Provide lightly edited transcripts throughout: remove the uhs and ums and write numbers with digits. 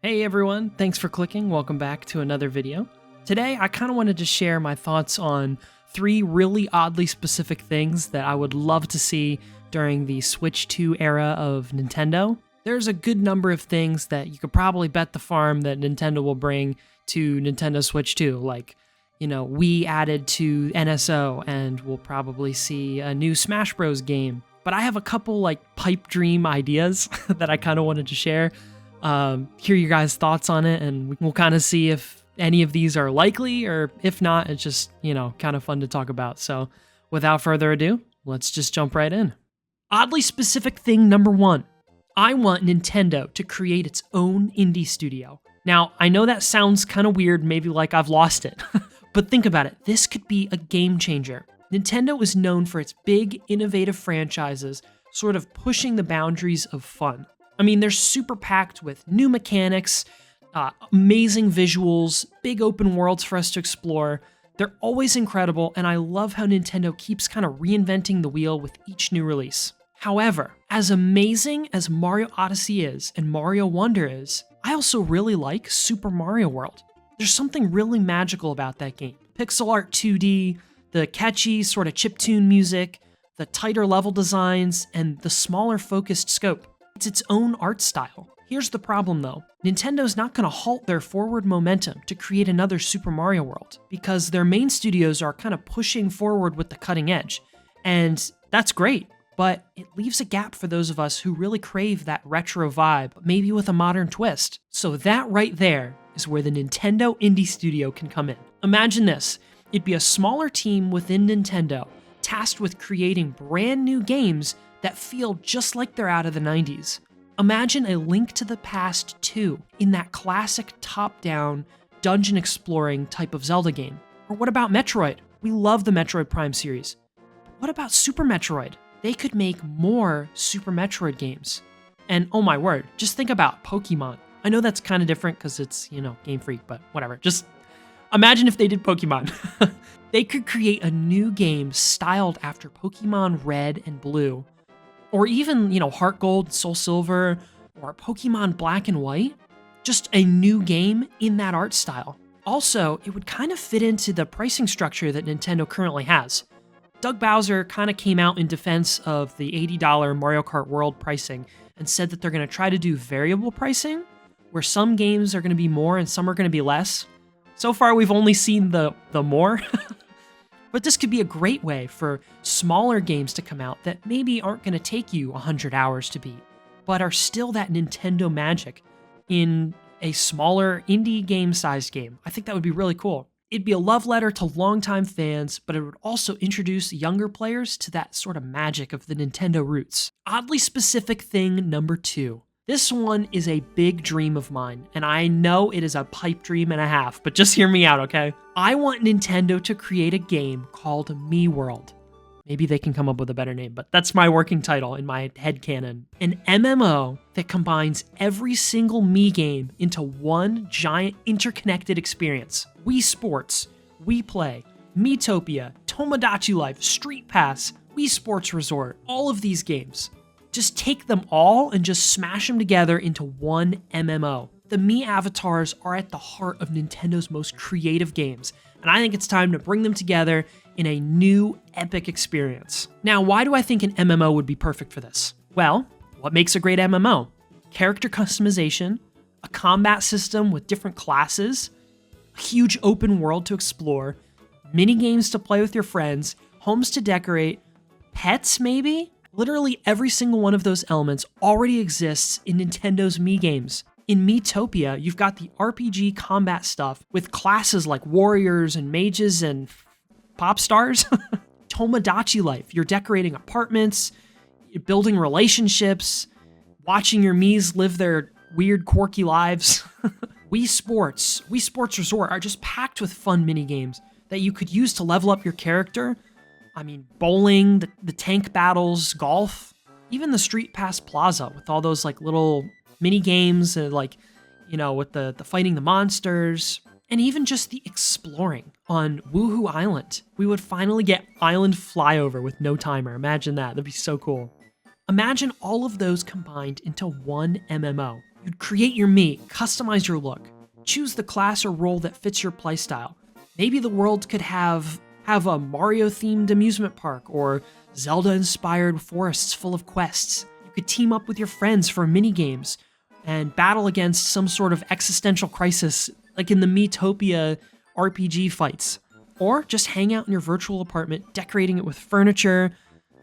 Hey everyone, thanks for clicking. Welcome back to another video. Today, I kind of wanted to share my thoughts on 3 really oddly specific things that I would love to see during the Switch 2 era of Nintendo. There's a good number of things that you could probably bet the farm that Nintendo will bring to Nintendo Switch 2, like, Wii added to NSO, and we'll probably see a new Smash Bros. Game. But I have a couple, pipe dream ideas that I kind of wanted to share. Hear your guys' thoughts on it, and we'll kind of see if any of these are likely, or if not, it's just, kind of fun to talk about. So without further ado, let's just jump right in. Oddly specific thing number 1. I want Nintendo to create its own indie studio. Now, I know that sounds kind of weird, maybe like I've lost it, but think about it. This could be a game changer. Nintendo is known for its big, innovative franchises, sort of pushing the boundaries of fun. I mean, they're super packed with new mechanics, amazing visuals, big open worlds for us to explore. They're always incredible, and I love how Nintendo keeps kind of reinventing the wheel with each new release. However, as amazing as Mario Odyssey is and Mario Wonder is, I also really like Super Mario World. There's something really magical about that game. Pixel art 2D, the catchy sort of chiptune music, the tighter level designs, and the smaller focused scope. It's its own art style. Here's the problem though. Nintendo's not going to halt their forward momentum to create another Super Mario World, because their main studios are kind of pushing forward with the cutting edge. And that's great, but it leaves a gap for those of us who really crave that retro vibe, maybe with a modern twist. So that right there is where the Nintendo Indie Studio can come in. Imagine this. It'd be a smaller team within Nintendo, tasked with creating brand new games that feel just like they're out of the 90s. Imagine a Link to the Past 2 in that classic top-down, dungeon exploring type of Zelda game. Or what about Metroid? We love the Metroid Prime series. What about Super Metroid? They could make more Super Metroid games. And oh my word, just think about Pokemon. I know that's kind of different because it's, Game Freak, but whatever. Just imagine if they did Pokemon. They could create a new game styled after Pokemon Red and Blue, or even, Heart Gold, Soul Silver, or Pokemon Black and White. Just a new game in that art style. Also, it would kind of fit into the pricing structure that Nintendo currently has. Doug Bowser kind of came out in defense of the $80 Mario Kart World pricing and said that they're going to try to do variable pricing, where some games are going to be more and some are going to be less. So far, we've only seen the more. But this could be a great way for smaller games to come out that maybe aren't going to take you 100 hours to beat, but are still that Nintendo magic in a smaller indie game-sized game. I think that would be really cool. It'd be a love letter to longtime fans, but it would also introduce younger players to that sort of magic of the Nintendo roots. Oddly specific thing number 2. This one is a big dream of mine, and I know it is a pipe dream and a half, but just hear me out, okay? I want Nintendo to create a game called Miiworld. Maybe they can come up with a better name, but that's my working title in my headcanon. An MMO that combines every single Mii game into one giant interconnected experience. Wii Sports, Wii Play, Miitopia, Tomodachi Life, Street Pass, Wii Sports Resort, all of these games. Just take them all and just smash them together into one MMO. The Mii avatars are at the heart of Nintendo's most creative games, and I think it's time to bring them together in a new epic experience. Now, why do I think an MMO would be perfect for this? Well, what makes a great MMO? Character customization, a combat system with different classes, a huge open world to explore, mini games to play with your friends, homes to decorate, pets maybe? Literally every single one of those elements already exists in Nintendo's Mii games. In Miitopia, you've got the RPG combat stuff with classes like warriors and mages and pop stars. Tomodachi Life, you're decorating apartments, you're building relationships, watching your Miis live their weird, quirky lives. Wii Sports Resort are just packed with fun mini games that you could use to level up your character. I mean, bowling, the tank battles, golf, even the Street Pass Plaza with all those little mini games, with the fighting the monsters, and even just the exploring on Woohoo Island. We would finally get island flyover with no timer. Imagine that. That'd be so cool. Imagine all of those combined into one MMO. You'd create your Mii, customize your look, choose the class or role that fits your playstyle. Maybe the world could have a Mario-themed amusement park or Zelda-inspired forests full of quests. You could team up with your friends for mini-games and battle against some sort of existential crisis like in the Miitopia RPG fights. Or just hang out in your virtual apartment, decorating it with furniture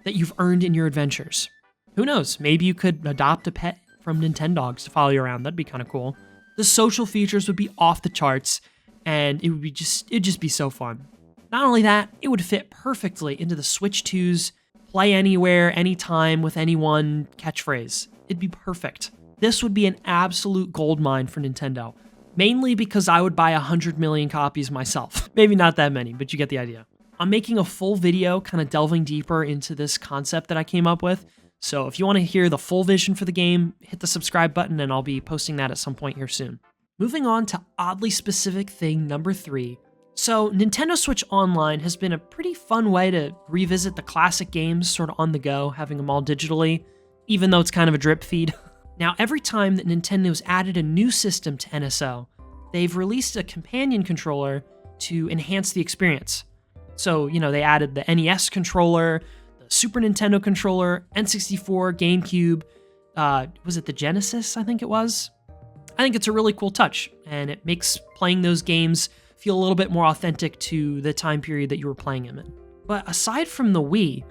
that you've earned in your adventures. Who knows, maybe you could adopt a pet from Nintendogs to follow you around. That'd be kind of cool. The social features would be off the charts, and it'd just be so fun. Not only that, it would fit perfectly into the Switch 2's play anywhere, anytime, with anyone catchphrase. It'd be perfect. This would be an absolute goldmine for Nintendo. Mainly because I would buy 100 million copies myself. Maybe not that many, but you get the idea. I'm making a full video kind of delving deeper into this concept that I came up with. So if you want to hear the full vision for the game, hit the subscribe button and I'll be posting that at some point here soon. Moving on to oddly specific thing number 3. So Nintendo Switch Online has been a pretty fun way to revisit the classic games sort of on the go, having them all digitally, even though it's kind of a drip feed. Now, every time that Nintendo's added a new system to NSO, they've released a companion controller to enhance the experience. So, they added the NES controller, the Super Nintendo controller, N64, GameCube, was it the Genesis, I think it was? I think it's a really cool touch, and it makes playing those games feel a little bit more authentic to the time period that you were playing them in. But aside from the Wii,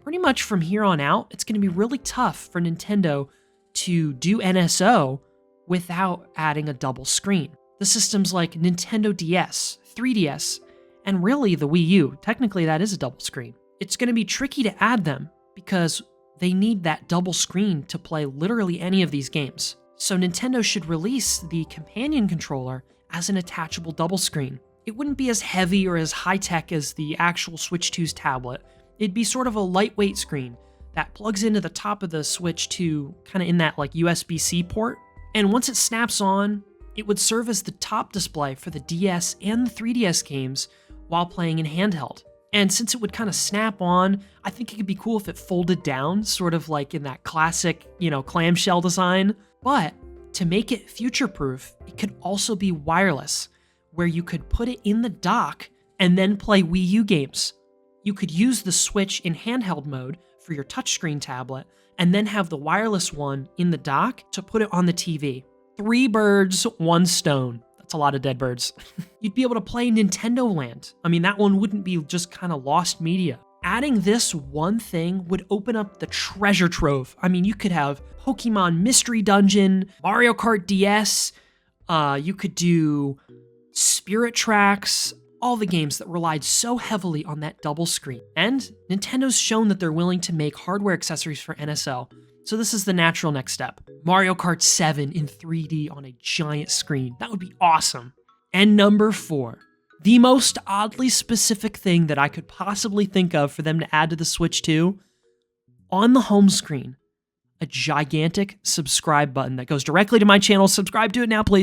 pretty much from here on out, it's going to be really tough for Nintendo to do NSO without adding a double screen. The systems like Nintendo DS, 3DS, and really the Wii U, technically that is a double screen. It's going to be tricky to add them because they need that double screen to play literally any of these games. So Nintendo should release the companion controller as an attachable double screen. It wouldn't be as heavy or as high-tech as the actual Switch 2's tablet. It'd be sort of a lightweight screen that plugs into the top of the Switch 2, kind of in that like USB-C port. And once it snaps on, it would serve as the top display for the DS and the 3DS games while playing in handheld. And since it would kind of snap on, I think it could be cool if it folded down, sort of like in that classic, clamshell design. But to make it future-proof, it could also be wireless, where you could put it in the dock and then play Wii U games. You could use the Switch in handheld mode for your touchscreen tablet, and then have the wireless one in the dock to put it on the TV. 3 birds, 1 stone. That's a lot of dead birds. You'd be able to play Nintendo Land. I mean, that one wouldn't be just kind of lost media. Adding this one thing would open up the treasure trove. I mean, you could have Pokemon Mystery Dungeon, Mario Kart DS, you could do Spirit Tracks, all the games that relied so heavily on that double screen. And Nintendo's shown that they're willing to make hardware accessories for NSO, so this is the natural next step. Mario Kart 7 in 3D on a giant screen. That would be awesome. And number 4, the most oddly specific thing that I could possibly think of for them to add to the Switch 2, on the home screen, a gigantic subscribe button that goes directly to my channel. Subscribe to it now, please.